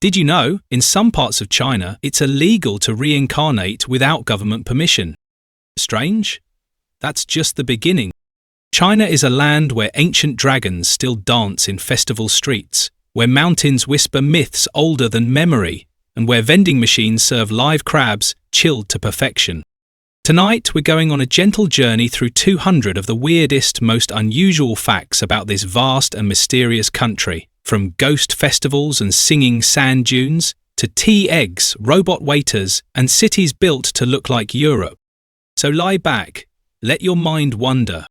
Did you know, in some parts of China, it's illegal to reincarnate without government permission? Strange? That's just the beginning. China is a land where ancient dragons still dance in festival streets, where mountains whisper myths older than memory, and where vending machines serve live crabs chilled to perfection. Tonight, we're going on a gentle journey through 200 of the weirdest, most unusual facts about this vast and mysterious country, from ghost festivals and singing sand dunes, to tea eggs, robot waiters, and cities built to look like Europe. So lie back, let your mind wander.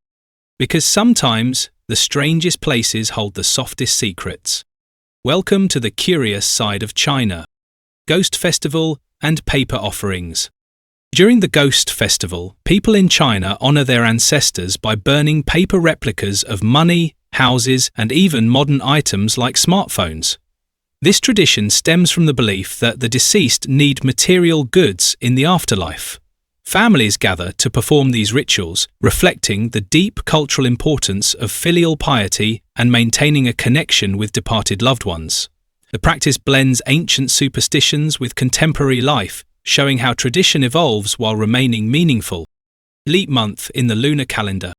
Because sometimes, the strangest places hold the softest secrets. Welcome to the curious side of China. Ghost Festival and Paper Offerings. During the Ghost Festival, people in China honor their ancestors by burning paper replicas of money, houses, and even modern items like smartphones. This tradition stems from the belief that the deceased need material goods in the afterlife. Families gather to perform these rituals, reflecting the deep cultural importance of filial piety and maintaining a connection with departed loved ones. The practice blends ancient superstitions with contemporary life, showing how tradition evolves while remaining meaningful. Leap month in the lunar calendar.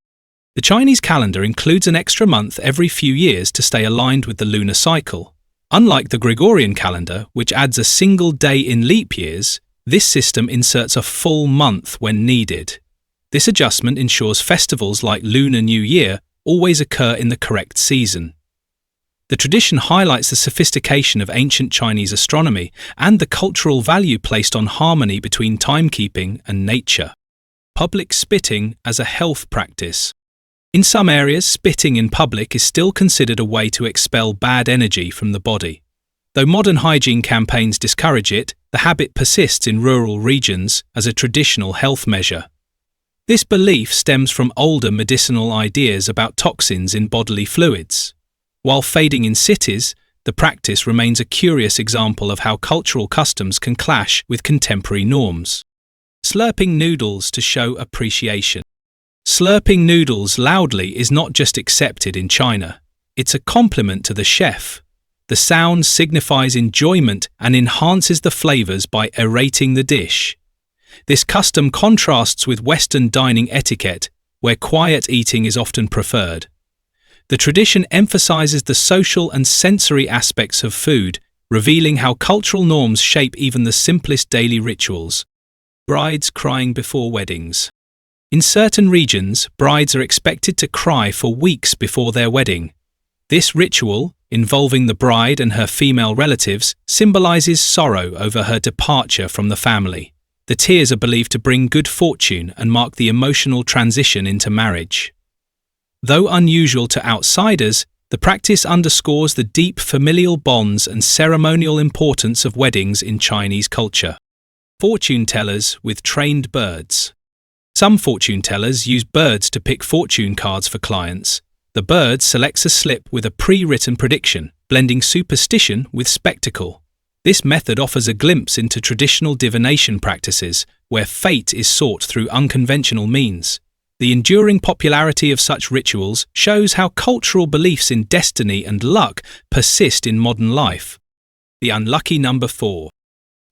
The Chinese calendar includes an extra month every few years to stay aligned with the lunar cycle. Unlike the Gregorian calendar, which adds a single day in leap years, this system inserts a full month when needed. This adjustment ensures festivals like Lunar New Year always occur in the correct season. The tradition highlights the sophistication of ancient Chinese astronomy and the cultural value placed on harmony between timekeeping and nature. Public spitting as a health practice. In some areas, spitting in public is still considered a way to expel bad energy from the body. Though modern hygiene campaigns discourage it, the habit persists in rural regions as a traditional health measure. This belief stems from older medicinal ideas about toxins in bodily fluids. While fading in cities, the practice remains a curious example of how cultural customs can clash with contemporary norms. Slurping noodles to show appreciation. Slurping noodles loudly is not just accepted in China. It's a compliment to the chef. The sound signifies enjoyment and enhances the flavors by aerating the dish. This custom contrasts with Western dining etiquette, where quiet eating is often preferred. The tradition emphasizes the social and sensory aspects of food, revealing how cultural norms shape even the simplest daily rituals. Brides crying before weddings. In certain regions, brides are expected to cry for weeks before their wedding. This ritual, involving the bride and her female relatives, symbolizes sorrow over her departure from the family. The tears are believed to bring good fortune and mark the emotional transition into marriage. Though unusual to outsiders, the practice underscores the deep familial bonds and ceremonial importance of weddings in Chinese culture. Fortune tellers with trained birds. Some fortune tellers use birds to pick fortune cards for clients. The bird selects a slip with a pre-written prediction, blending superstition with spectacle. This method offers a glimpse into traditional divination practices, where fate is sought through unconventional means. The enduring popularity of such rituals shows how cultural beliefs in destiny and luck persist in modern life. The unlucky number 4.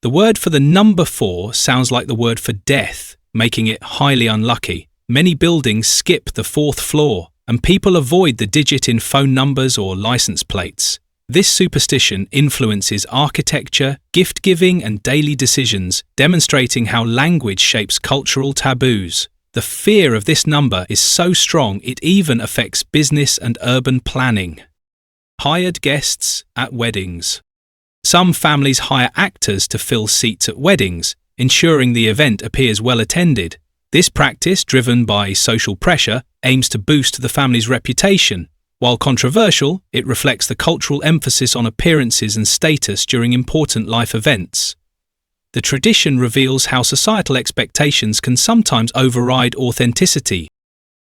The word for the number 4 sounds like the word for death, making it highly unlucky. Many buildings skip the 4th floor, and people avoid the digit in phone numbers or license plates. This superstition influences architecture, gift-giving, and daily decisions, demonstrating how language shapes cultural taboos. The fear of this number is so strong it even affects business and urban planning. Hired guests at weddings. Some families hire actors to fill seats at weddings, ensuring the event appears well attended. This practice, driven by social pressure, aims to boost the family's reputation. While controversial, it reflects the cultural emphasis on appearances and status during important life events. The tradition reveals how societal expectations can sometimes override authenticity.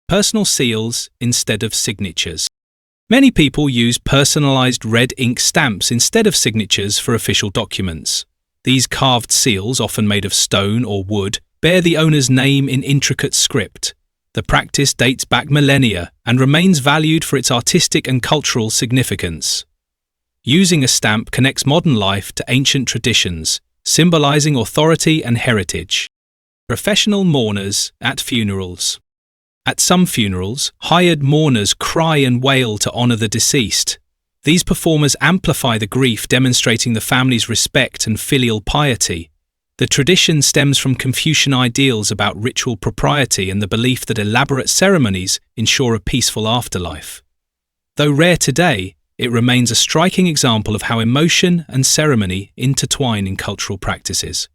Personal seals instead of signatures. Many people use personalized red ink stamps instead of signatures for official documents. These carved seals, often made of stone or wood, bear the owner's name in intricate script. The practice dates back millennia and remains valued for its artistic and cultural significance. Using a stamp connects modern life to ancient traditions, symbolizing authority and heritage. Professional mourners at funerals. At some funerals, hired mourners cry and wail to honor the deceased. These performers amplify the grief, demonstrating the family's respect and filial piety. The tradition stems from Confucian ideals about ritual propriety and the belief that elaborate ceremonies ensure a peaceful afterlife. Though rare today, it remains a striking example of how emotion and ceremony intertwine in cultural practices.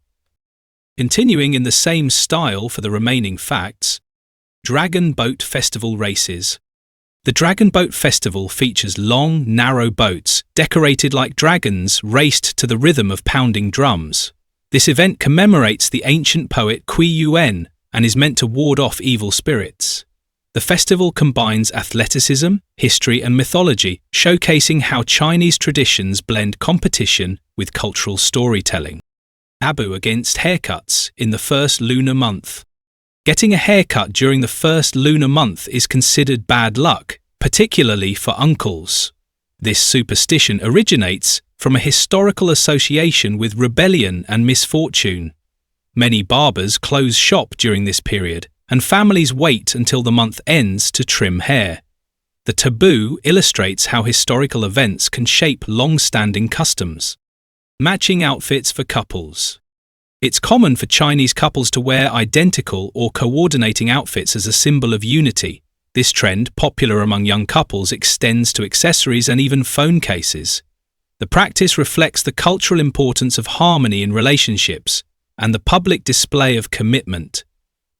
Continuing in the same style for the remaining facts, Dragon Boat Festival races. The Dragon Boat Festival features long, narrow boats, decorated like dragons, raced to the rhythm of pounding drums. This event commemorates the ancient poet Kui Yuan and is meant to ward off evil spirits. The festival combines athleticism, history and mythology, showcasing how Chinese traditions blend competition with cultural storytelling. Taboo against haircuts in the first lunar month. Getting a haircut during the first lunar month is considered bad luck, particularly for uncles. This superstition originates from a historical association with rebellion and misfortune. Many barbers close shop during this period, and families wait until the month ends to trim hair. The taboo illustrates how historical events can shape long-standing customs. Matching outfits for couples. It's common for Chinese couples to wear identical or coordinating outfits as a symbol of unity. This trend, popular among young couples, extends to accessories and even phone cases. The practice reflects the cultural importance of harmony in relationships and the public display of commitment.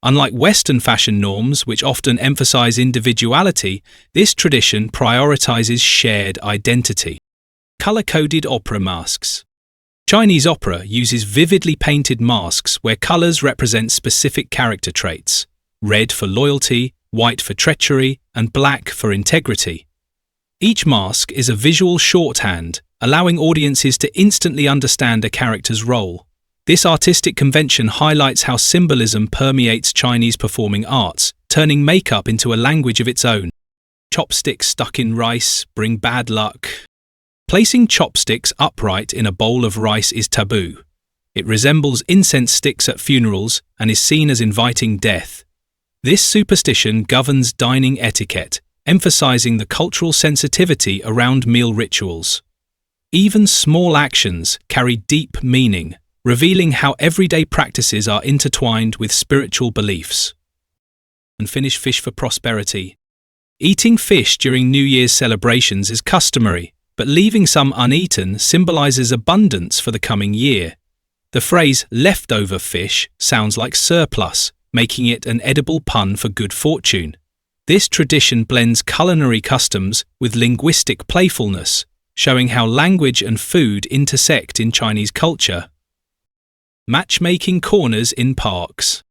Unlike Western fashion norms, which often emphasize individuality, this tradition prioritizes shared identity. Color-coded opera masks. Chinese opera uses vividly painted masks where colors represent specific character traits: red for loyalty, white for treachery, and black for integrity. Each mask is a visual shorthand, allowing audiences to instantly understand a character's role. This artistic convention highlights how symbolism permeates Chinese performing arts, turning makeup into a language of its own. Chopsticks stuck in rice bring bad luck. Placing chopsticks upright in a bowl of rice is taboo. It resembles incense sticks at funerals and is seen as inviting death. This superstition governs dining etiquette, emphasizing the cultural sensitivity around meal rituals. Even small actions carry deep meaning, revealing how everyday practices are intertwined with spiritual beliefs. And finish fish for prosperity. Eating fish during New Year's celebrations is customary, but leaving some uneaten symbolizes abundance for the coming year. The phrase leftover fish sounds like surplus, making it an edible pun for good fortune. This tradition blends culinary customs with linguistic playfulness, showing how language and food intersect in Chinese culture. Matchmaking corners in parks.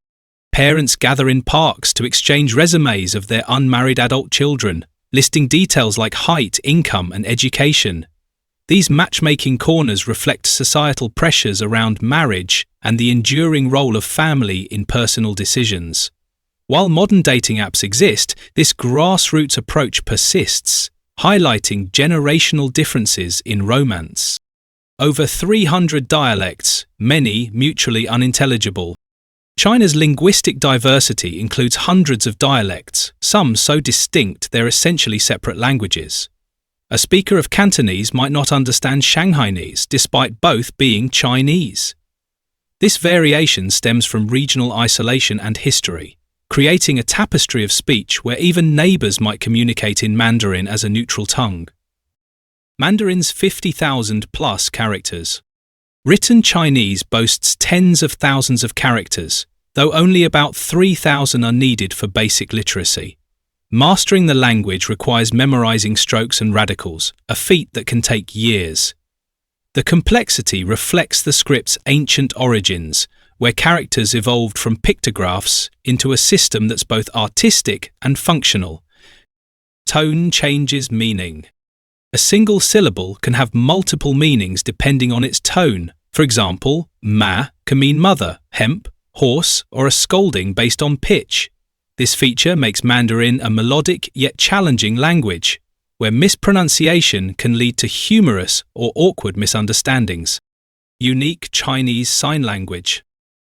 Parents gather in parks to exchange resumes of their unmarried adult children, listing details like height, income, and education. These matchmaking corners reflect societal pressures around marriage and the enduring role of family in personal decisions. While modern dating apps exist, this grassroots approach persists, highlighting generational differences in romance. Over 300 dialects, many mutually unintelligible. China's linguistic diversity includes hundreds of dialects, some so distinct they're essentially separate languages. A speaker of Cantonese might not understand Shanghainese, despite both being Chinese. This variation stems from regional isolation and history, creating a tapestry of speech where even neighbors might communicate in Mandarin as a neutral tongue. Mandarin's 50,000-plus characters. Written Chinese boasts tens of thousands of characters, though only about 3,000 are needed for basic literacy. Mastering the language requires memorizing strokes and radicals, a feat that can take years. The complexity reflects the script's ancient origins, where characters evolved from pictographs into a system that's both artistic and functional. Tone changes meaning. A single syllable can have multiple meanings depending on its tone. For example, ma can mean mother, hemp, horse, or a scolding based on pitch. This feature makes Mandarin a melodic yet challenging language. where mispronunciation can lead to humorous or awkward misunderstandings. Unique Chinese Sign Language.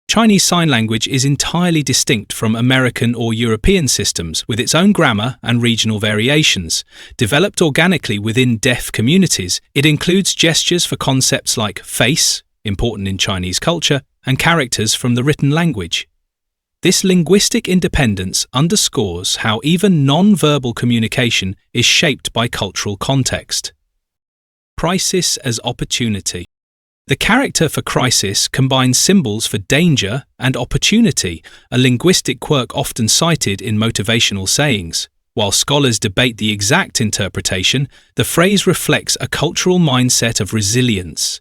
Chinese Sign Language is entirely distinct from American or European systems, with its own grammar and regional variations. Developed organically within deaf communities, it includes gestures for concepts like face, important in Chinese culture, and characters from the written language. This linguistic independence underscores how even non-verbal communication is shaped by cultural context. Crisis as opportunity. The character for crisis combines symbols for danger and opportunity, a linguistic quirk often cited in motivational sayings. While scholars debate the exact interpretation, the phrase reflects a cultural mindset of resilience.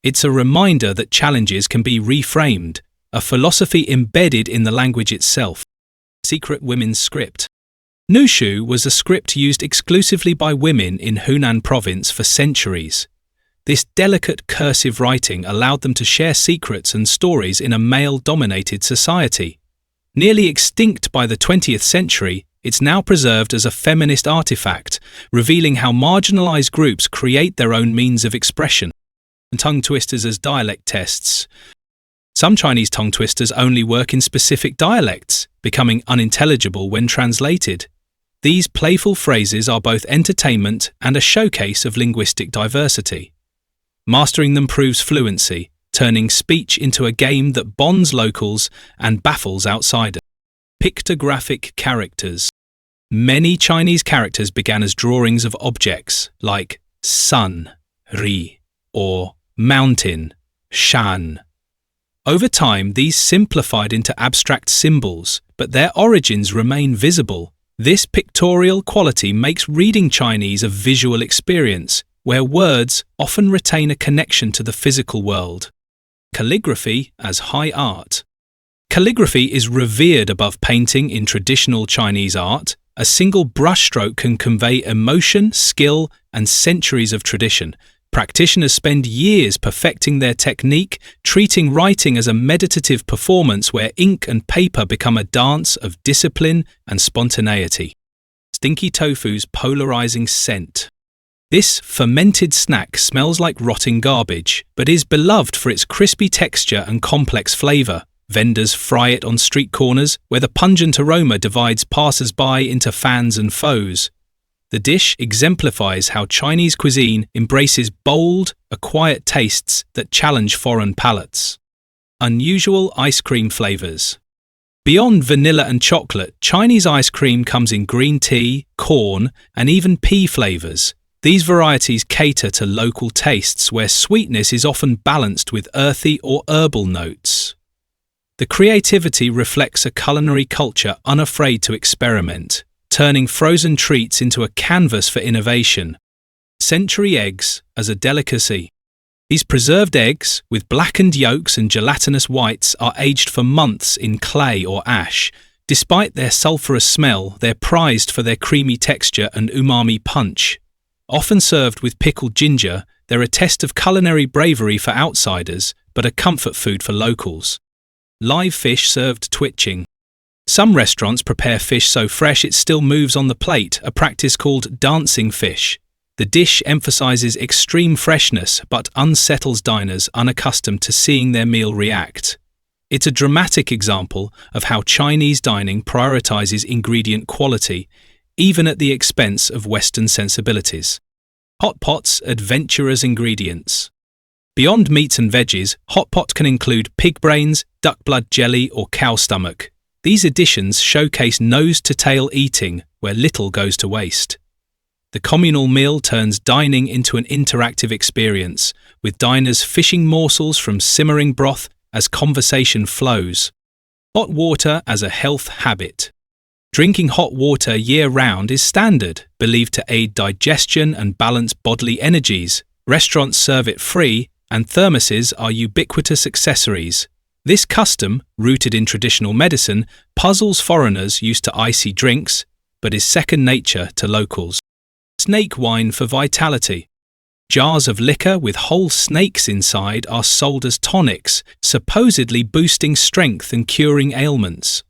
It's a reminder that challenges can be reframed, a philosophy embedded in the language itself. Secret women's script. Nushu was a script used exclusively by women in Hunan province for centuries. This delicate cursive writing allowed them to share secrets and stories in a male-dominated society. Nearly extinct by the 20th century, it's now preserved as a feminist artifact, revealing how marginalized groups create their own means of expression. Tongue twisters as dialect tests. Some Chinese tongue twisters only work in specific dialects, becoming unintelligible when translated. These playful phrases are both entertainment and a showcase of linguistic diversity. Mastering them proves fluency, turning speech into a game that bonds locals and baffles outsiders. Pictographic characters. Many Chinese characters began as drawings of objects like sun, ri, or mountain, shan. Over time, these simplified into abstract symbols, but their origins remain visible. This pictorial quality makes reading Chinese a visual experience, where words often retain a connection to the physical world. Calligraphy as high art. Calligraphy is revered above painting in traditional Chinese art. A single brushstroke can convey emotion, skill, and centuries of tradition. Practitioners spend years perfecting their technique, treating writing as a meditative performance where ink and paper become a dance of discipline and spontaneity. Stinky tofu's polarizing scent. This fermented snack smells like rotting garbage, but is beloved for its crispy texture and complex flavor. Vendors fry it on street corners, where the pungent aroma divides passers-by into fans and foes. The dish exemplifies how Chinese cuisine embraces bold, acquired tastes that challenge foreign palates. Unusual ice cream flavors. Beyond vanilla and chocolate, Chinese ice cream comes in green tea, corn, and even pea flavors. These varieties cater to local tastes where sweetness is often balanced with earthy or herbal notes. The creativity reflects a culinary culture unafraid to experiment, turning frozen treats into a canvas for innovation. Century eggs as a delicacy. These preserved eggs, with blackened yolks and gelatinous whites, are aged for months in clay or ash. Despite their sulfurous smell, they're prized for their creamy texture and umami punch. Often served with pickled ginger, they're a test of culinary bravery for outsiders, but a comfort food for locals. Live fish served twitching. Some restaurants prepare fish so fresh it still moves on the plate, a practice called dancing fish. The dish emphasizes extreme freshness but unsettles diners unaccustomed to seeing their meal react. It's a dramatic example of how Chinese dining prioritizes ingredient quality, even at the expense of Western sensibilities. Hot pot's adventurous ingredients. Beyond meats and veggies, hot pot can include pig brains, duck blood jelly, or cow stomach. These additions showcase nose-to-tail eating, where little goes to waste. The communal meal turns dining into an interactive experience, with diners fishing morsels from simmering broth as conversation flows. Hot water as a health habit. Drinking hot water year-round is standard, believed to aid digestion and balance bodily energies. Restaurants serve it free, and thermoses are ubiquitous accessories. This custom, rooted in traditional medicine, puzzles foreigners used to icy drinks, but is second nature to locals. Snake wine for vitality. Jars of liquor with whole snakes inside are sold as tonics, supposedly boosting strength and curing ailments.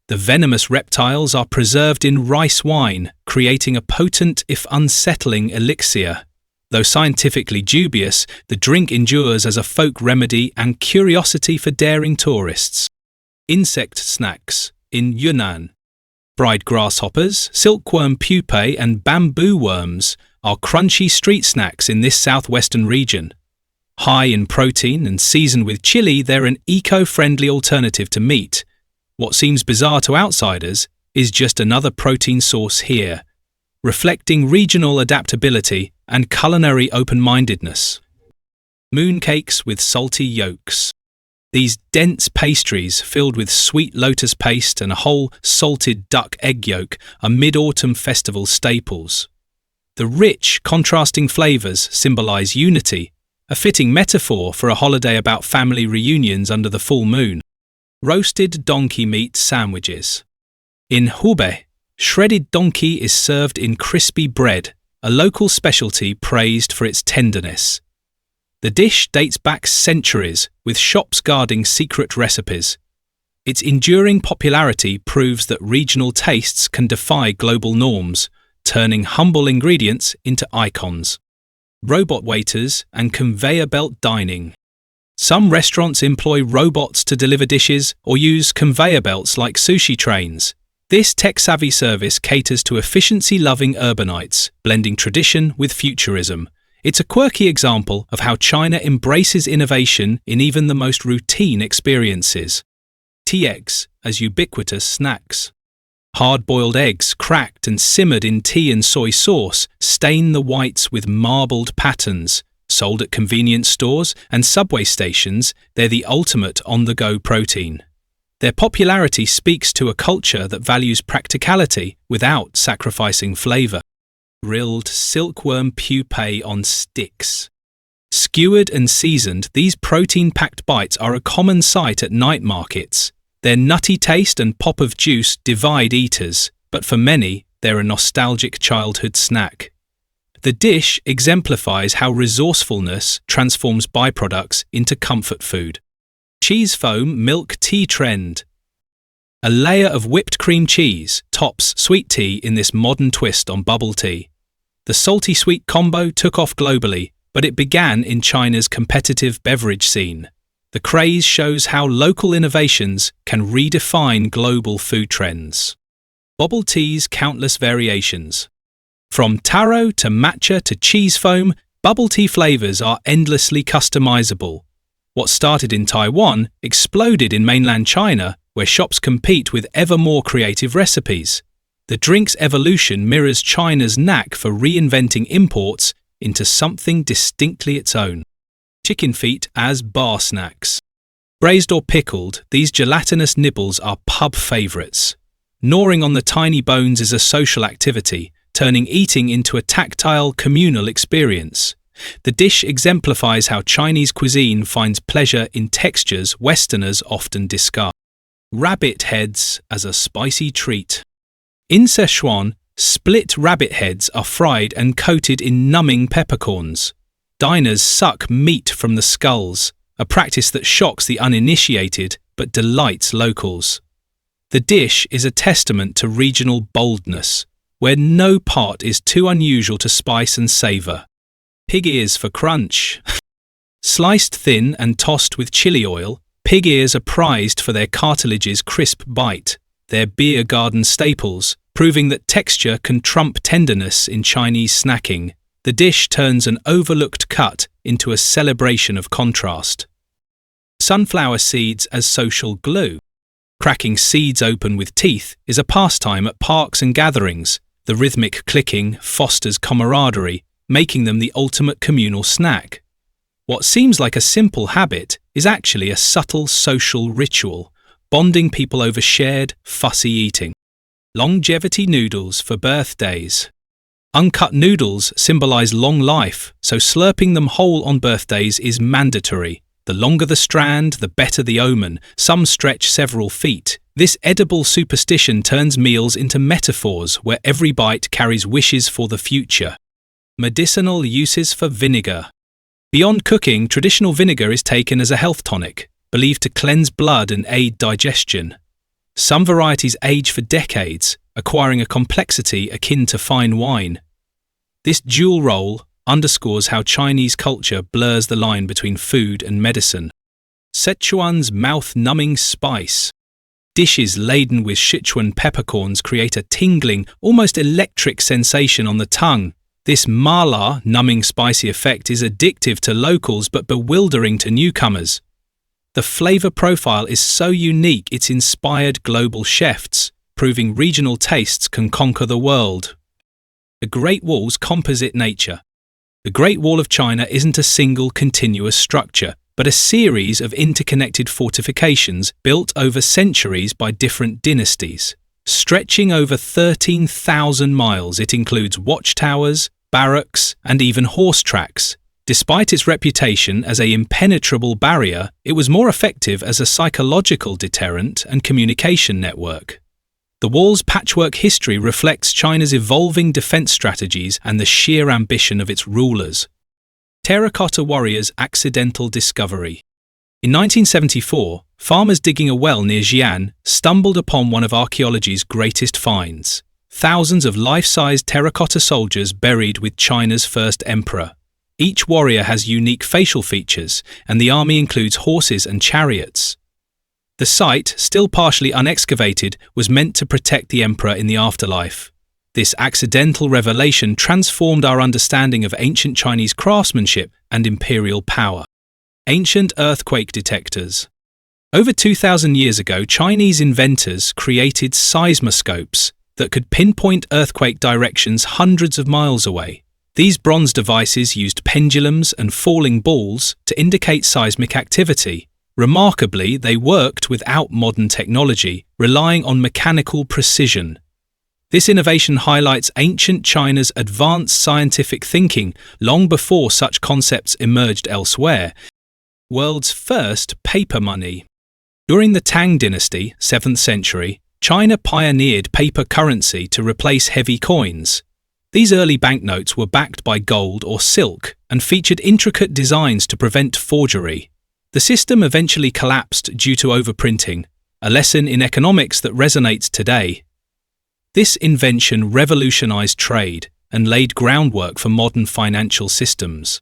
The venomous reptiles are preserved in rice wine, creating a potent if unsettling elixir. Though scientifically dubious, the drink endures as a folk remedy and curiosity for daring tourists. Insect snacks in Yunnan. Fried grasshoppers, silkworm pupae and bamboo worms are crunchy street snacks in this southwestern region. High in protein and seasoned with chili, they're an eco-friendly alternative to meat. What seems bizarre to outsiders is just another protein source here, reflecting regional adaptability and culinary open-mindedness. Mooncakes with salty yolks. These dense pastries filled with sweet lotus paste and a whole salted duck egg yolk are mid-autumn festival staples. The rich, contrasting flavours symbolise unity, a fitting metaphor for a holiday about family reunions under the full moon. Roasted donkey meat sandwiches. In Hubei, shredded donkey is served in crispy bread, a local specialty praised for its tenderness. The dish dates back centuries, with shops guarding secret recipes. Its enduring popularity proves that regional tastes can defy global norms, turning humble ingredients into icons. Robot waiters and conveyor belt dining. Some restaurants employ robots to deliver dishes or use conveyor belts like sushi trains. This tech-savvy service caters to efficiency-loving urbanites, blending tradition with futurism. It's a quirky example of how China embraces innovation in even the most routine experiences. Tea eggs as ubiquitous snacks. Hard-boiled eggs cracked and simmered in tea and soy sauce stain the whites with marbled patterns. Sold at convenience stores and subway stations, they're the ultimate on-the-go protein. Their popularity speaks to a culture that values practicality without sacrificing flavour. Grilled silkworm pupae on sticks. Skewered and seasoned, these protein-packed bites are a common sight at night markets. Their nutty taste and pop of juice divide eaters, but for many, they're a nostalgic childhood snack. The dish exemplifies how resourcefulness transforms byproducts into comfort food. Cheese foam milk tea trend. A layer of whipped cream cheese tops sweet tea in this modern twist on bubble tea. The salty-sweet combo took off globally, but it began in China's competitive beverage scene. The craze shows how local innovations can redefine global food trends. Bubble tea's countless variations. From taro to matcha to cheese foam, bubble tea flavors are endlessly customizable. What started in Taiwan exploded in mainland China, where shops compete with ever more creative recipes. The drink's evolution mirrors China's knack for reinventing imports into something distinctly its own. Chicken feet as bar snacks. Braised or pickled, these gelatinous nibbles are pub favorites. Gnawing on the tiny bones is a social activity, turning eating into a tactile, communal experience. The dish exemplifies how Chinese cuisine finds pleasure in textures Westerners often discard. Rabbit heads as a spicy treat. In Sichuan, split rabbit heads are fried and coated in numbing peppercorns. Diners suck meat from the skulls, a practice that shocks the uninitiated but delights locals. The dish is a testament to regional boldness, where no part is too unusual to spice and savour. Pig ears for crunch. Sliced thin and tossed with chili oil, pig ears are prized for their cartilage's crisp bite. They're beer garden staples, proving that texture can trump tenderness in Chinese snacking. The dish turns an overlooked cut into a celebration of contrast. Sunflower seeds as social glue. Cracking seeds open with teeth is a pastime at parks and gatherings. The rhythmic clicking fosters camaraderie, making them the ultimate communal snack. What seems like a simple habit is actually a subtle social ritual, bonding people over shared, fussy eating. Longevity noodles for birthdays. Uncut noodles symbolize long life, so slurping them whole on birthdays is mandatory. The longer the strand, the better the omen. Some stretch several feet. This edible superstition turns meals into metaphors where every bite carries wishes for the future. Medicinal uses for vinegar. Beyond cooking, traditional vinegar is taken as a health tonic, believed to cleanse blood and aid digestion. Some varieties age for decades, acquiring a complexity akin to fine wine. This dual role underscores how Chinese culture blurs the line between food and medicine. Sichuan's mouth-numbing spice. Dishes laden with Sichuan peppercorns create a tingling, almost electric sensation on the tongue. This mala, numbing spicy effect, is addictive to locals but bewildering to newcomers. The flavor profile is so unique it's inspired global chefs, proving regional tastes can conquer the world. The Great Wall's composite nature. The Great Wall of China isn't a single continuous structure, but a series of interconnected fortifications built over centuries by different dynasties. Stretching over 13,000 miles, it includes watchtowers, barracks, and even horse tracks. Despite its reputation as an impenetrable barrier, it was more effective as a psychological deterrent and communication network. The wall's patchwork history reflects China's evolving defense strategies and the sheer ambition of its rulers. Terracotta warriors' accidental discovery. In 1974, farmers digging a well near Xi'an stumbled upon one of archaeology's greatest finds: thousands of life-sized terracotta soldiers buried with China's first emperor. Each warrior has unique facial features, and the army includes horses and chariots. The site, still partially unexcavated, was meant to protect the emperor in the afterlife. This accidental revelation transformed our understanding of ancient Chinese craftsmanship and imperial power. Ancient earthquake detectors. Over 2,000 years ago, Chinese inventors created seismoscopes that could pinpoint earthquake directions hundreds of miles away. These bronze devices used pendulums and falling balls to indicate seismic activity. Remarkably, they worked without modern technology, relying on mechanical precision. This innovation highlights ancient China's advanced scientific thinking long before such concepts emerged elsewhere. World's first paper money. During the Tang Dynasty, 7th century, China pioneered paper currency to replace heavy coins. These early banknotes were backed by gold or silk and featured intricate designs to prevent forgery. The system eventually collapsed due to overprinting, a lesson in economics that resonates today. This invention revolutionized trade and laid groundwork for modern financial systems.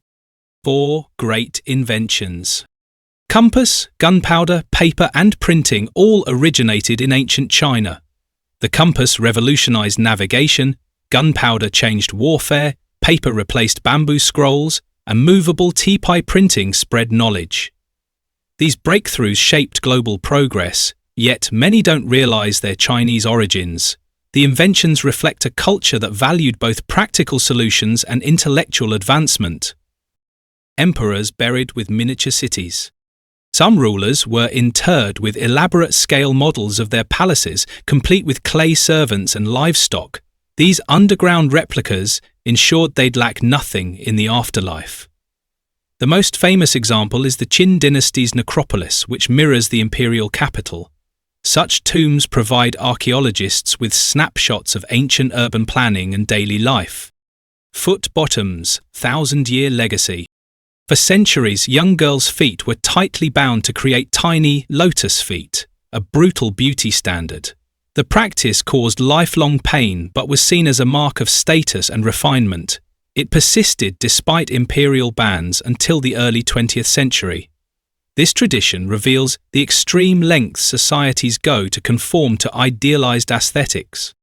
4 great inventions. Compass, gunpowder, paper, and printing all originated in ancient China. The compass revolutionized navigation, gunpowder changed warfare, paper replaced bamboo scrolls, and movable teepie printing spread knowledge. These breakthroughs shaped global progress, yet many don't realize their Chinese origins. The inventions reflect a culture that valued both practical solutions and intellectual advancement. Emperors buried with miniature cities. Some rulers were interred with elaborate scale models of their palaces, complete with clay servants and livestock. These underground replicas ensured they'd lack nothing in the afterlife. The most famous example is the Qin dynasty's necropolis, which mirrors the imperial capital. Such tombs provide archaeologists with snapshots of ancient urban planning and daily life. Foot bottoms, 1,000-year legacy. For centuries, young girls' feet were tightly bound to create tiny lotus feet, a brutal beauty standard. The practice caused lifelong pain but was seen as a mark of status and refinement. It persisted despite imperial bans until the early 20th century. This tradition reveals the extreme lengths societies go to conform to idealized aesthetics.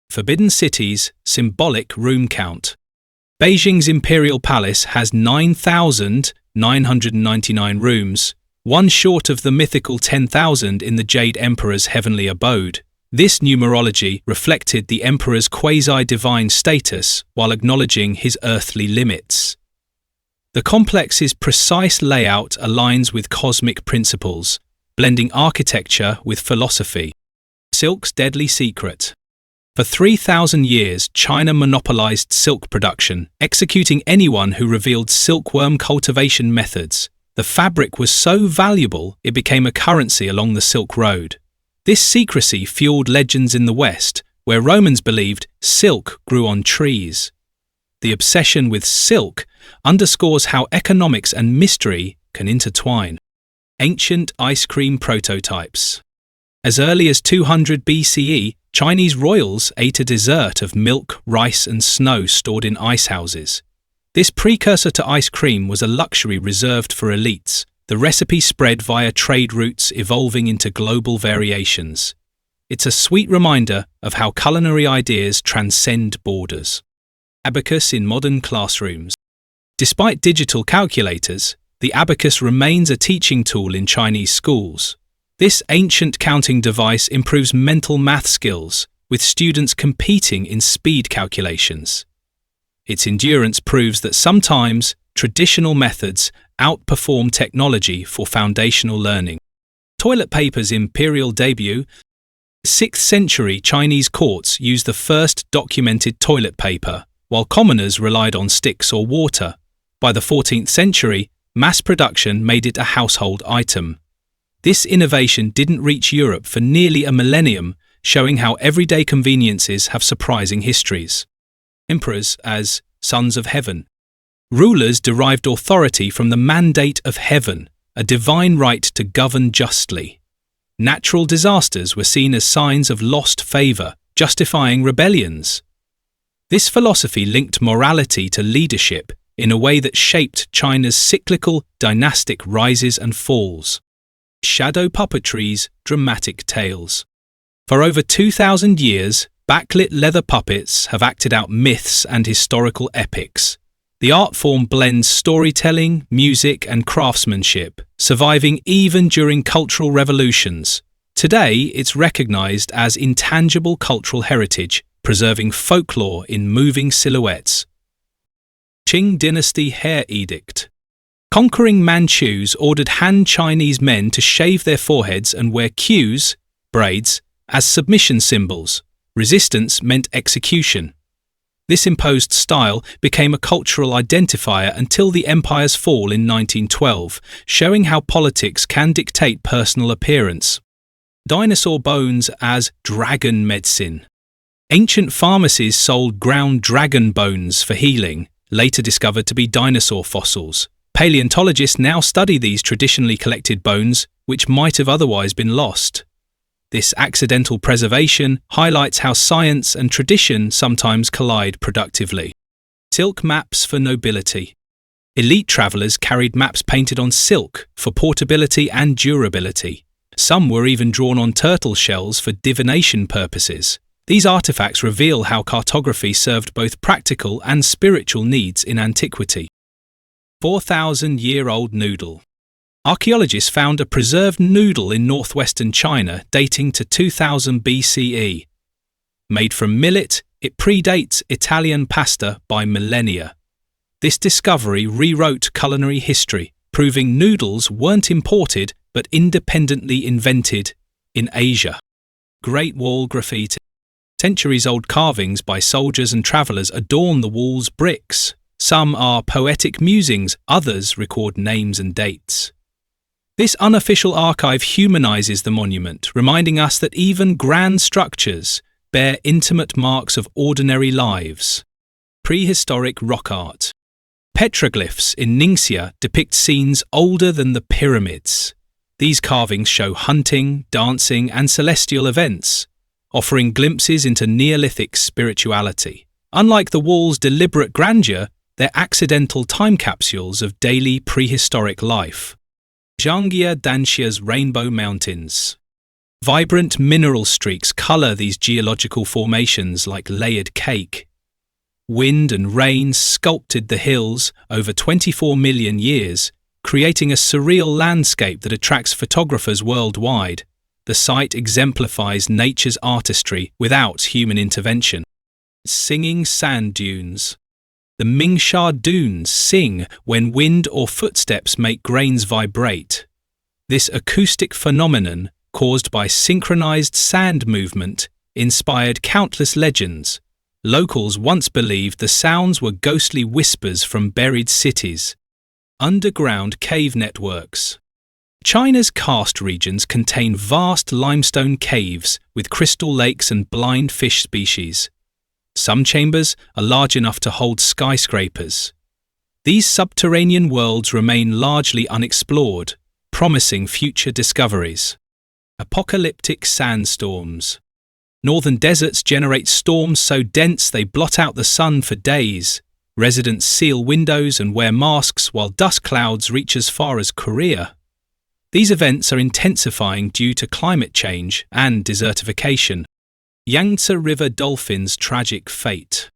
Forbidden cities, symbolic room count. Beijing's Imperial Palace has 9,999 rooms, one short of the mythical 10,000 in the Jade Emperor's heavenly abode. This numerology reflected the emperor's quasi-divine status while acknowledging his earthly limits. The complex's precise layout aligns with cosmic principles, blending architecture with philosophy. Silk's deadly secret. For 3,000 years, China monopolized silk production, executing anyone who revealed silkworm cultivation methods. The fabric was so valuable, it became a currency along the Silk Road. This secrecy fueled legends in the West, where Romans believed silk grew on trees. The obsession with silk underscores how economics and mystery can intertwine. Ancient ice cream prototypes. As early as 200 BCE, Chinese royals ate a dessert of milk, rice, and snow stored in ice houses. This precursor to ice cream was a luxury reserved for elites. The recipe spread via trade routes, evolving into global variations. It's a sweet reminder of how culinary ideas transcend borders. Abacus in modern classrooms. Despite digital calculators, the abacus remains a teaching tool in Chinese schools. This ancient counting device improves mental math skills, with students competing in speed calculations. Its endurance proves that sometimes traditional methods outperform technology for foundational learning. Toilet paper's imperial debut. 6th century Chinese courts used the first documented toilet paper, while commoners relied on sticks or water. By the 14th century, mass production made it a household item. This innovation didn't reach Europe for nearly a millennium, showing how everyday conveniences have surprising histories. Emperors as sons of heaven. Rulers derived authority from the mandate of heaven, a divine right to govern justly. Natural disasters were seen as signs of lost favor, justifying rebellions. This philosophy linked morality to leadership in a way that shaped China's cyclical, dynastic rises and falls. Shadow puppetry's dramatic tales. For over 2,000 years, backlit leather puppets have acted out myths and historical epics. The art form blends storytelling, music, and craftsmanship, surviving even during cultural revolutions. Today, it's recognized as intangible cultural heritage, preserving folklore in moving silhouettes. Qing Dynasty Hair Edict. Conquering Manchus ordered Han Chinese men to shave their foreheads and wear queues, braids, as submission symbols. Resistance meant execution. This imposed style became a cultural identifier until the empire's fall in 1912, showing how politics can dictate personal appearance. Dinosaur bones as dragon medicine. Ancient pharmacies sold ground dragon bones for healing, later discovered to be dinosaur fossils. Paleontologists now study these traditionally collected bones, which might have otherwise been lost. This accidental preservation highlights how science and tradition sometimes collide productively. Silk maps for nobility. Elite travelers carried maps painted on silk for portability and durability. Some were even drawn on turtle shells for divination purposes. These artifacts reveal how cartography served both practical and spiritual needs in antiquity. 4,000-year-old noodle. Archaeologists found a preserved noodle in northwestern China dating to 2000 BCE. Made from millet, it predates Italian pasta by millennia. This discovery rewrote culinary history, proving noodles weren't imported but independently invented in Asia. Great Wall graffiti. Centuries-old carvings by soldiers and travelers adorn the wall's bricks. Some are poetic musings, others record names and dates. This unofficial archive humanizes the monument, reminding us that even grand structures bear intimate marks of ordinary lives. Prehistoric rock art. Petroglyphs in Ningxia depict scenes older than the pyramids. These carvings show hunting, dancing, and celestial events, offering glimpses into Neolithic spirituality. Unlike the wall's deliberate grandeur, they're accidental time capsules of daily prehistoric life. Zhangjia Danxia's Rainbow Mountains. Vibrant mineral streaks color these geological formations like layered cake. Wind and rain sculpted the hills over 24 million years, creating a surreal landscape that attracts photographers worldwide. The site exemplifies nature's artistry without human intervention. Singing sand dunes. The Mingsha Dunes sing when wind or footsteps make grains vibrate. This acoustic phenomenon, caused by synchronized sand movement, inspired countless legends. Locals once believed the sounds were ghostly whispers from buried cities. Underground cave networks. China's karst regions contain vast limestone caves with crystal lakes and blind fish species. Some chambers are large enough to hold skyscrapers. These subterranean worlds remain largely unexplored, promising future discoveries. Apocalyptic sandstorms. Northern deserts generate storms so dense they blot out the sun for days. Residents seal windows and wear masks while dust clouds reach as far as Korea. These events are intensifying due to climate change and desertification. Yangtze River dolphins' tragic fate.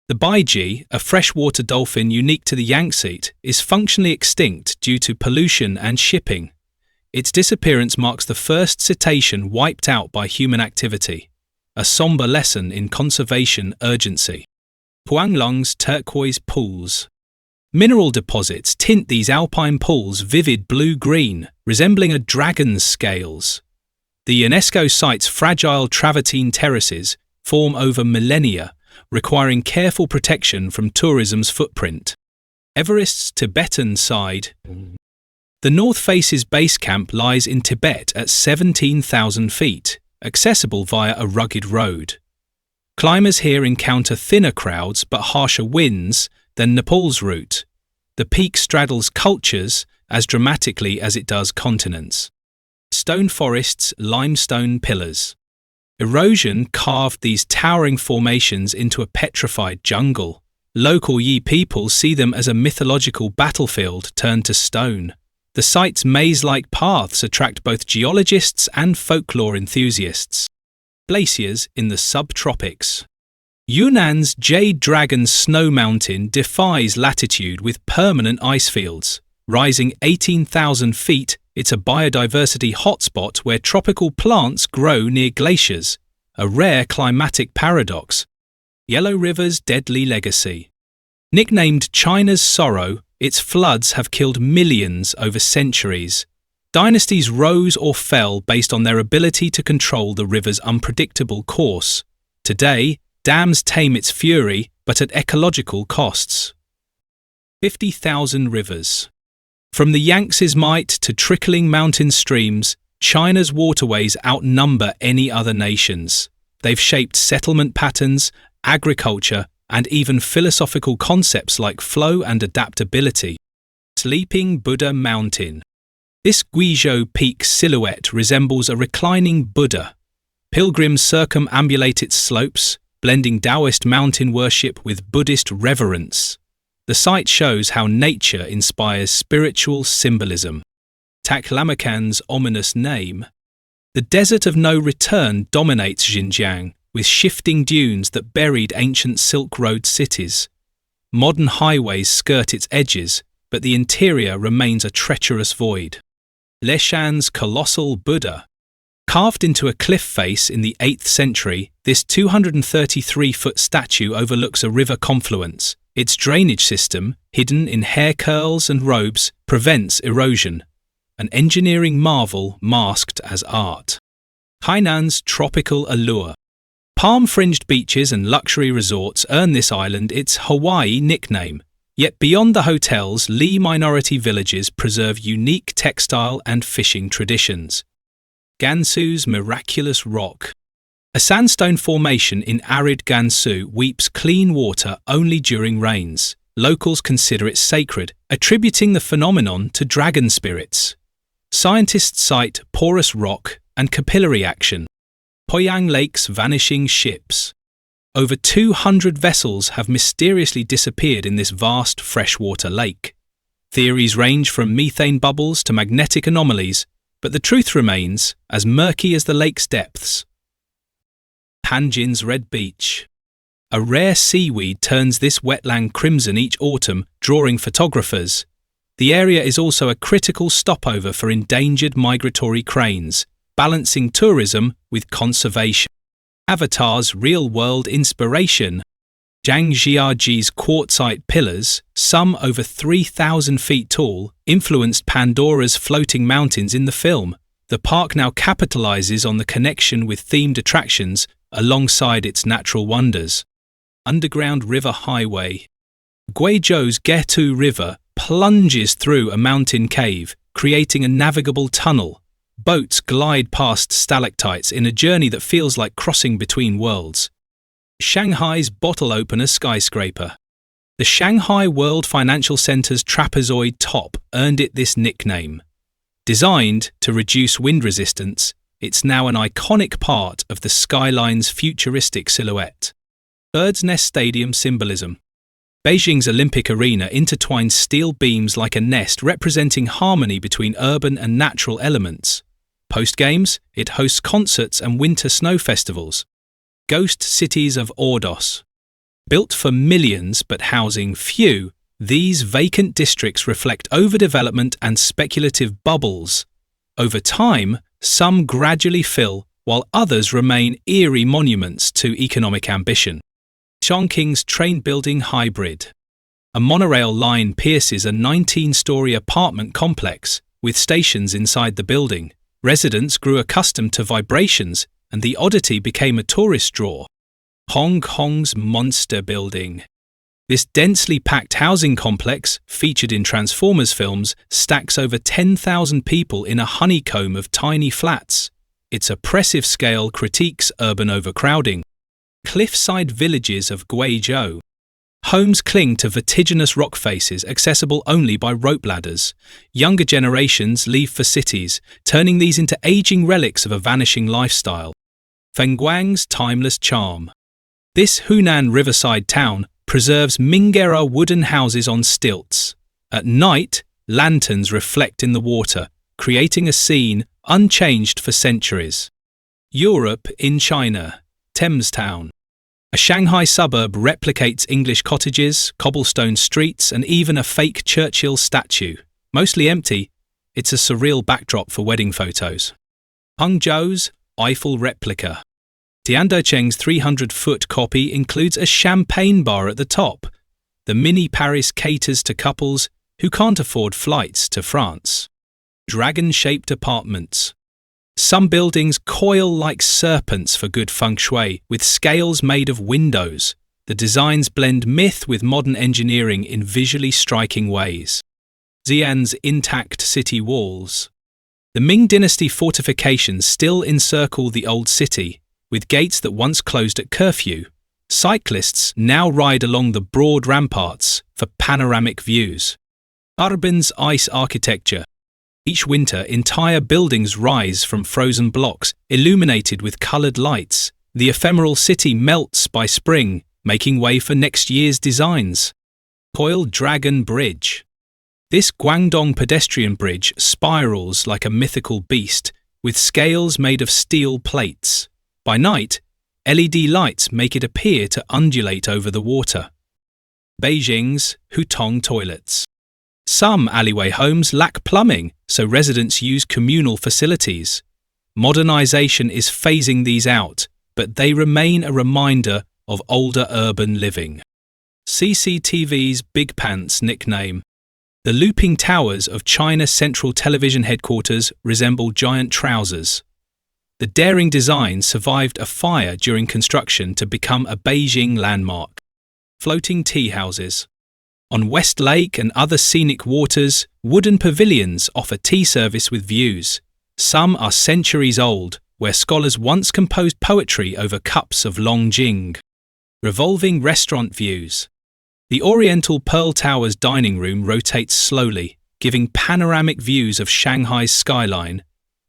The baiji, a freshwater dolphin unique to the Yangtze, is functionally extinct due to pollution and shipping. Its disappearance marks the first cetacean wiped out by human activity, a somber lesson in conservation urgency. Huanglong's turquoise pools. Mineral deposits tint these alpine pools vivid blue-green, resembling a dragon's scales. The UNESCO site's fragile travertine terraces form over millennia, requiring careful protection from tourism's footprint. Everest's Tibetan side. The North Face's base camp lies in Tibet at 17,000 feet, accessible via a rugged road. Climbers here encounter thinner crowds but harsher winds than Nepal's route. The peak straddles cultures as dramatically as it does continents. Stone forests, limestone pillars. Erosion carved these towering formations into a petrified jungle. Local Yi people see them as a mythological battlefield turned to stone. The site's maze-like paths attract both geologists and folklore enthusiasts. Glaciers in the subtropics. Yunnan's Jade Dragon Snow Mountain defies latitude with permanent ice fields. Rising 18,000 feet, it's a biodiversity hotspot where tropical plants grow near glaciers, a rare climatic paradox. Yellow River's deadly legacy. Nicknamed China's sorrow, its floods have killed millions over centuries. Dynasties rose or fell based on their ability to control the river's unpredictable course. Today, dams tame its fury, but at ecological costs. 50,000 rivers. From the Yangtze's might to trickling mountain streams, China's waterways outnumber any other nation's. They've shaped settlement patterns, agriculture, and even philosophical concepts like flow and adaptability. Sleeping Buddha Mountain. This Guizhou peak silhouette resembles a reclining Buddha. Pilgrims circumambulate its slopes, blending Taoist mountain worship with Buddhist reverence. The site shows how nature inspires spiritual symbolism. Taklamakan's ominous name. The desert of no return dominates Xinjiang, with shifting dunes that buried ancient Silk Road cities. Modern highways skirt its edges, but the interior remains a treacherous void. Leshan's colossal Buddha. Carved into a cliff face in the 8th century, this 233-foot statue overlooks a river confluence. Its drainage system, hidden in hair curls and robes, prevents erosion. An engineering marvel masked as art. Hainan's tropical allure. Palm-fringed beaches and luxury resorts earn this island its Hawaii nickname. Yet beyond the hotels, Li minority villages preserve unique textile and fishing traditions. Gansu's miraculous rock. A sandstone formation in arid Gansu weeps clean water only during rains. Locals consider it sacred, attributing the phenomenon to dragon spirits. Scientists cite porous rock and capillary action. Poyang Lake's vanishing ships. Over 200 vessels have mysteriously disappeared in this vast freshwater lake. Theories range from methane bubbles to magnetic anomalies, but the truth remains as murky as the lake's depths. Panjin's Red Beach. A rare seaweed turns this wetland crimson each autumn, drawing photographers. The area is also a critical stopover for endangered migratory cranes, balancing tourism with conservation. Avatar's real-world inspiration. Zhangjiaji's quartzite pillars, some over 3,000 feet tall, influenced Pandora's floating mountains in the film. The park now capitalizes on the connection with themed attractions alongside its natural wonders. Underground River Highway. Guizhou's Getu River plunges through a mountain cave, creating a navigable tunnel. Boats glide past stalactites in a journey that feels like crossing between worlds. Shanghai's bottle opener skyscraper. The Shanghai World Financial Center's trapezoid top earned it this nickname. Designed to reduce wind resistance, it's now an iconic part of the skyline's futuristic silhouette. Bird's Nest Stadium symbolism. Beijing's Olympic Arena intertwines steel beams like a nest representing harmony between urban and natural elements. Post-games, it hosts concerts and winter snow festivals. Ghost cities of Ordos. Built for millions but housing few, these vacant districts reflect overdevelopment and speculative bubbles. Over time, some gradually fill, while others remain eerie monuments to economic ambition. Chongqing's train building hybrid. A monorail line pierces a 19-story apartment complex, with stations inside the building. Residents grew accustomed to vibrations, and the oddity became a tourist draw. Hong Kong's monster building. This densely packed housing complex, featured in Transformers films, stacks over 10,000 people in a honeycomb of tiny flats. Its oppressive scale critiques urban overcrowding. Cliffside villages of Guizhou. Homes cling to vertiginous rock faces accessible only by rope ladders. Younger generations leave for cities, turning these into aging relics of a vanishing lifestyle. Fengguang's timeless charm. This Hunan riverside town preserves Ming-era wooden houses on stilts. At night, lanterns reflect in the water, creating a scene unchanged for centuries. Europe in China. Thames Town. A Shanghai suburb replicates English cottages, cobblestone streets, and even a fake Churchill statue. Mostly empty, it's a surreal backdrop for wedding photos. Hangzhou's Eiffel replica. Tiandocheng's 300-foot copy includes a champagne bar at the top. The mini Paris caters to couples who can't afford flights to France. Dragon-shaped apartments. Some buildings coil like serpents for good feng shui, with scales made of windows. The designs blend myth with modern engineering in visually striking ways. Xi'an's intact city walls. The Ming Dynasty fortifications still encircle the old city, with gates that once closed at curfew. Cyclists now ride along the broad ramparts for panoramic views. Harbin's ice architecture. Each winter, entire buildings rise from frozen blocks, illuminated with coloured lights. The ephemeral city melts by spring, making way for next year's designs. Coiled Dragon Bridge. This Guangdong pedestrian bridge spirals like a mythical beast, with scales made of steel plates. By night, LED lights make it appear to undulate over the water. Beijing's Hutong toilets. Some alleyway homes lack plumbing, so residents use communal facilities. Modernization is phasing these out, but they remain a reminder of older urban living. CCTV's Big Pants nickname. The looping towers of China Central Television headquarters resemble giant trousers. The daring design survived a fire during construction to become a Beijing landmark. Floating tea houses. On West Lake and other scenic waters, wooden pavilions offer tea service with views. Some are centuries old, where scholars once composed poetry over cups of long jing. Revolving restaurant views. The Oriental Pearl Tower's dining room rotates slowly, giving panoramic views of Shanghai's skyline.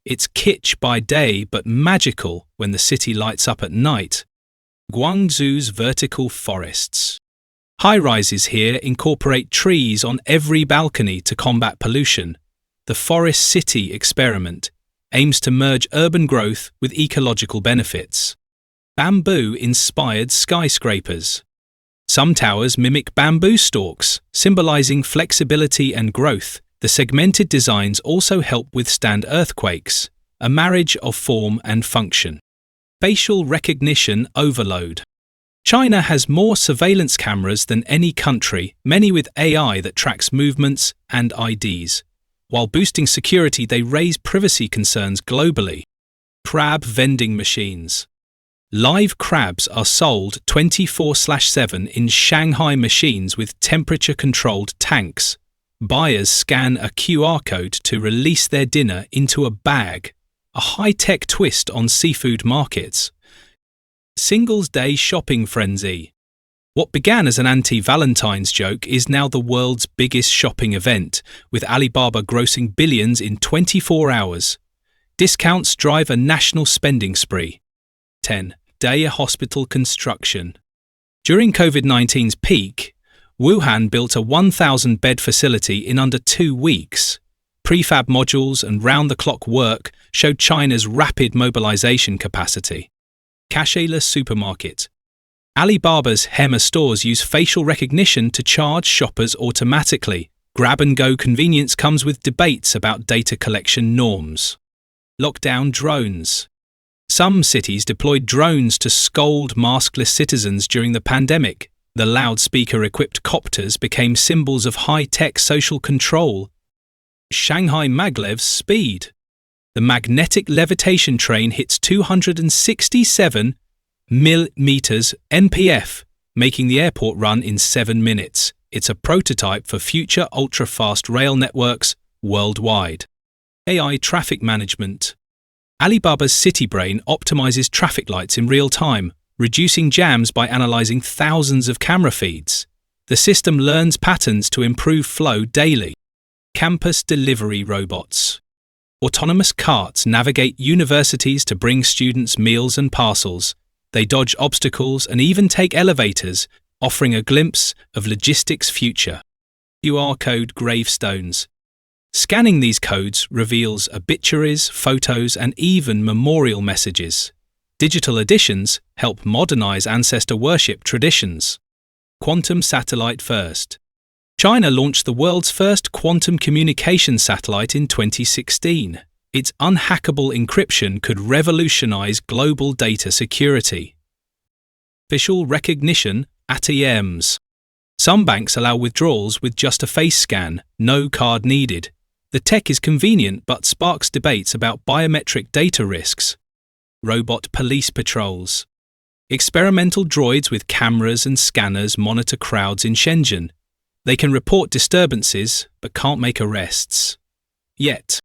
It's kitsch by day but magical when the city lights up at night. Guangzhou's vertical forests. High-rises here incorporate trees on every balcony to combat pollution. The Forest City experiment aims to merge urban growth with ecological benefits. Bamboo-inspired skyscrapers. Some towers mimic bamboo stalks, symbolizing flexibility and growth. The segmented designs also help withstand earthquakes, a marriage of form and function. Facial recognition overload. China has more surveillance cameras than any country, many with AI that tracks movements and IDs. While boosting security, they raise privacy concerns globally. Crab vending machines. Live crabs are sold 24/7 in Shanghai machines with temperature-controlled tanks. Buyers scan a QR code to release their dinner into a bag, a high-tech twist on seafood markets. Singles Day shopping frenzy. What began as an anti-Valentine's joke is now the world's biggest shopping event, with Alibaba grossing billions in 24 hours. Discounts drive a national spending spree. 10. Day hospital construction. During COVID-19's peak, Wuhan built a 1,000-bed facility in under 2 weeks. Prefab modules and round-the-clock work showed China's rapid mobilization capacity. Cashless supermarket. Alibaba's Hema stores use facial recognition to charge shoppers automatically. Grab-and-go convenience comes with debates about data collection norms. Lockdown drones. Some cities deployed drones to scold maskless citizens during the pandemic. The loudspeaker-equipped copters became symbols of high-tech social control. Shanghai Maglev's speed. The magnetic levitation train hits 267 mm MPF, making the airport run in 7 minutes. It's a prototype for future ultra-fast rail networks worldwide. AI traffic management. Alibaba's CityBrain optimizes traffic lights in real time, reducing jams by analyzing thousands of camera feeds. The system learns patterns to improve flow daily. Campus delivery robots. Autonomous carts navigate universities to bring students meals and parcels. They dodge obstacles and even take elevators, offering a glimpse of logistics' future. QR code gravestones. Scanning these codes reveals obituaries, photos, and even memorial messages. Digital editions help modernize ancestor worship traditions. Quantum satellite first. China launched the world's first quantum communication satellite in 2016. Its unhackable encryption could revolutionize global data security. Facial recognition ATMs. Some banks allow withdrawals with just a face scan, no card needed. The tech is convenient but sparks debates about biometric data risks. Robot police patrols. Experimental droids with cameras and scanners monitor crowds in Shenzhen. They can report disturbances but can't make arrests. Yet.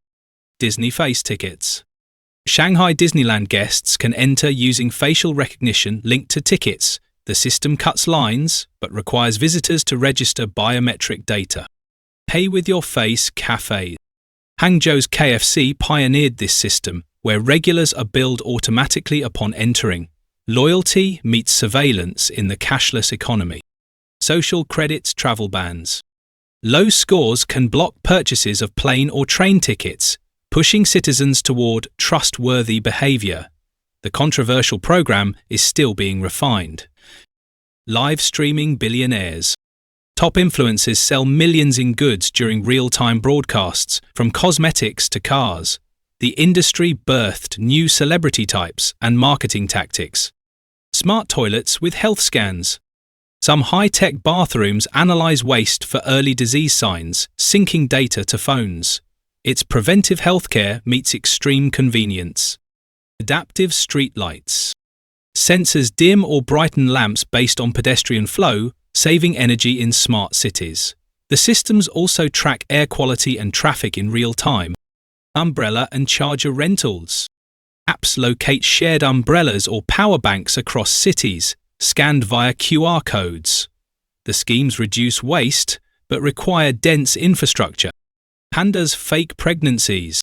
Disney face tickets. Shanghai Disneyland guests can enter using facial recognition linked to tickets. The system cuts lines but requires visitors to register biometric data. Pay with your face cafe. Hangzhou's KFC pioneered this system, where regulars are billed automatically upon entering. Loyalty meets surveillance in the cashless economy. Social credits travel bans. Low scores can block purchases of plane or train tickets, pushing citizens toward trustworthy behavior. The controversial program is still being refined. Live streaming billionaires. Top influencers sell millions in goods during real-time broadcasts, from cosmetics to cars. The industry birthed new celebrity types and marketing tactics. Smart toilets with health scans. Some high-tech bathrooms analyze waste for early disease signs, syncing data to phones. Its preventive healthcare meets extreme convenience. Adaptive street lights. Sensors dim or brighten lamps based on pedestrian flow, saving energy in smart cities. The systems also track air quality and traffic in real time. Umbrella and charger rentals. Apps locate shared umbrellas or power banks across cities, scanned via QR codes. The schemes reduce waste, but require dense infrastructure. Pandas' fake pregnancies.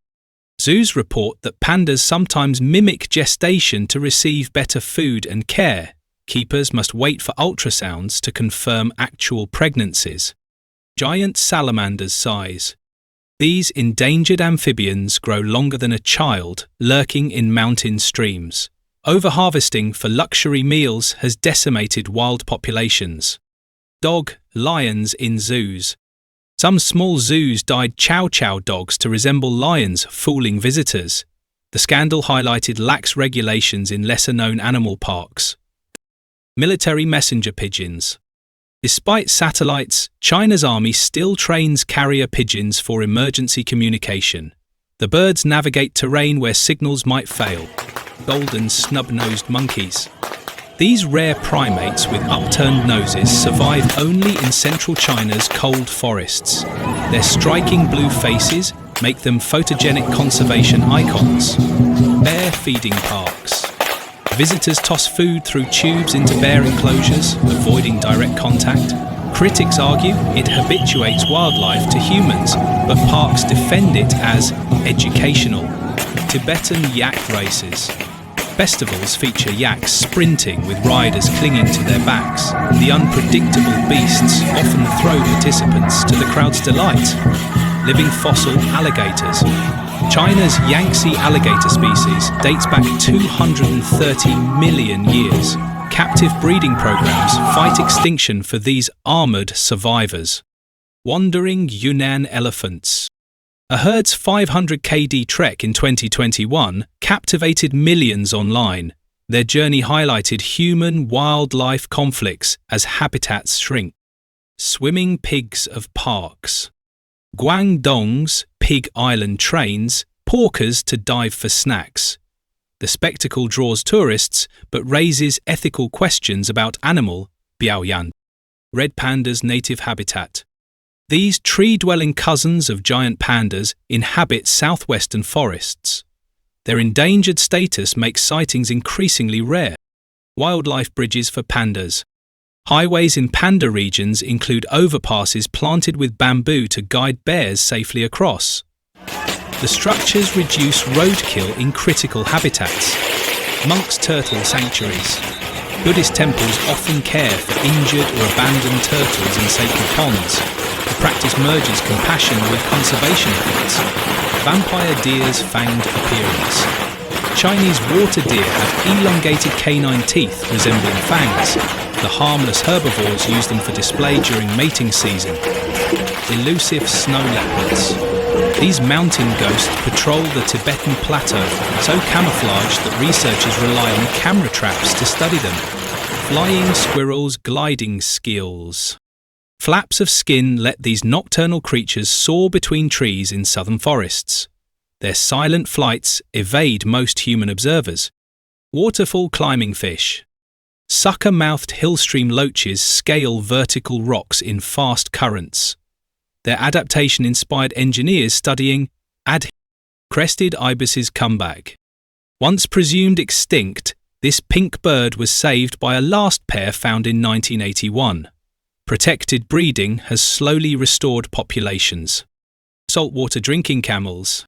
Zoos report that pandas sometimes mimic gestation to receive better food and care. Keepers must wait for ultrasounds to confirm actual pregnancies. Giant salamanders' size. These endangered amphibians grow longer than a child, lurking in mountain streams. Overharvesting for luxury meals has decimated wild populations. Lions in zoos. Some small zoos dyed chow chow dogs to resemble lions, fooling visitors. The scandal highlighted lax regulations in lesser-known animal parks. Military messenger pigeons. Despite satellites, China's army still trains carrier pigeons for emergency communication. The birds navigate terrain where signals might fail. Golden snub-nosed monkeys. These rare primates with upturned noses survive only in central China's cold forests. Their striking blue faces make them photogenic conservation icons. Bear feeding parks. Visitors toss food through tubes into bear enclosures, avoiding direct contact. Critics argue it habituates wildlife to humans, but parks defend it as educational. Tibetan yak races. Festivals feature yaks sprinting with riders clinging to their backs. The unpredictable beasts often throw participants to the crowd's delight. Living fossil alligators. China's Yangtze alligator species dates back 230 million years. Captive breeding programs fight extinction for these armored survivors. Wandering Yunnan elephants. A herd's 500 kd trek in 2021 captivated millions online. Their journey highlighted human-wildlife conflicts as habitats shrink. Swimming pigs of parks. Guangdong's Pig Island trains porkers to dive for snacks. The spectacle draws tourists but raises ethical questions about animal Biaoyan, red panda's native habitat. These tree-dwelling cousins of giant pandas inhabit southwestern forests. Their endangered status makes sightings increasingly rare. Wildlife bridges for pandas. Highways in panda regions include overpasses planted with bamboo to guide bears safely across. The structures reduce roadkill in critical habitats. Monks' turtle sanctuaries. Buddhist temples often care for injured or abandoned turtles in sacred ponds. The practice merges compassion with conservation efforts. Vampire deer's fanged appearance. Chinese water deer have elongated canine teeth resembling fangs. The harmless herbivores use them for display during mating season. Elusive snow leopards. These mountain ghosts patrol the Tibetan plateau, so camouflaged that researchers rely on camera traps to study them. Flying squirrels' gliding skills. Flaps of skin let these nocturnal creatures soar between trees in southern forests. Their silent flights evade most human observers. Waterfall climbing fish. Sucker-mouthed hillstream loaches scale vertical rocks in fast currents. Their adaptation inspired engineers studying crested ibis's comeback. Once presumed extinct, this pink bird was saved by a last pair found in 1981. Protected breeding has slowly restored populations. Saltwater drinking camels.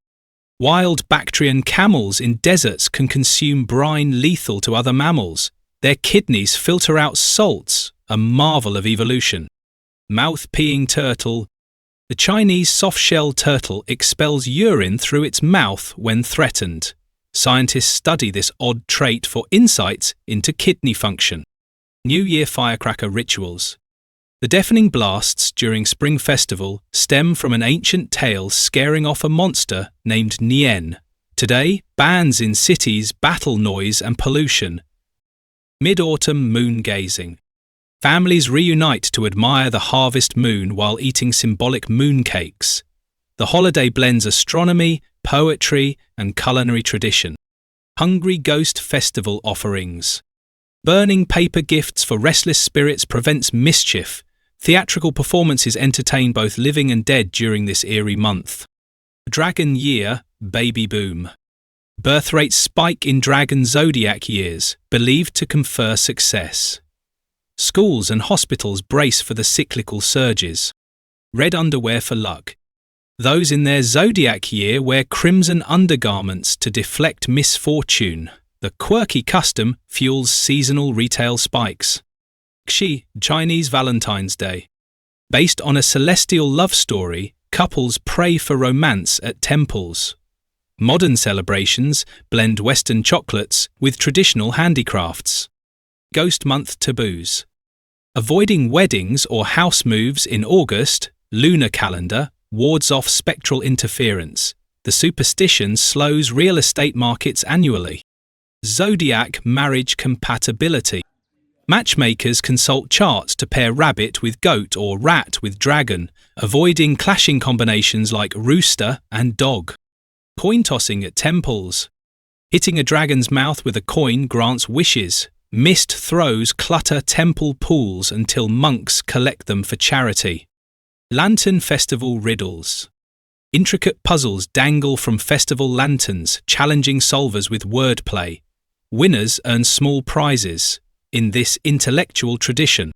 Wild Bactrian camels in deserts can consume brine lethal to other mammals. Their kidneys filter out salts, a marvel of evolution. Mouth-peeing turtle. The Chinese soft-shell turtle expels urine through its mouth when threatened. Scientists study this odd trait for insights into kidney function. New Year firecracker rituals. The deafening blasts during Spring Festival stem from an ancient tale scaring off a monster named Nian. Today, bans in cities battle noise and pollution. Mid-autumn moon gazing. Families reunite to admire the harvest moon while eating symbolic mooncakes. The holiday blends astronomy, poetry, and culinary tradition. Hungry Ghost Festival offerings. Burning paper gifts for restless spirits prevents mischief. Theatrical performances entertain both living and dead during this eerie month. Dragon Year, baby boom. Birth rates spike in dragon zodiac years, believed to confer success. Schools and hospitals brace for the cyclical surges. Red underwear for luck. Those in their zodiac year wear crimson undergarments to deflect misfortune. The quirky custom fuels seasonal retail spikes. Xi, Chinese Valentine's Day. Based on a celestial love story, couples pray for romance at temples. Modern celebrations blend Western chocolates with traditional handicrafts. Ghost Month taboos. Avoiding weddings or house moves in August, lunar calendar, wards off spectral interference. The superstition slows real estate markets annually. Zodiac marriage compatibility. Matchmakers consult charts to pair rabbit with goat or rat with dragon, avoiding clashing combinations like rooster and dog. Coin tossing at temples. Hitting a dragon's mouth with a coin grants wishes. Mist throws clutter temple pools until monks collect them for charity. Lantern Festival riddles. Intricate puzzles dangle from festival lanterns, challenging solvers with wordplay. Winners earn small prizes. In this intellectual tradition,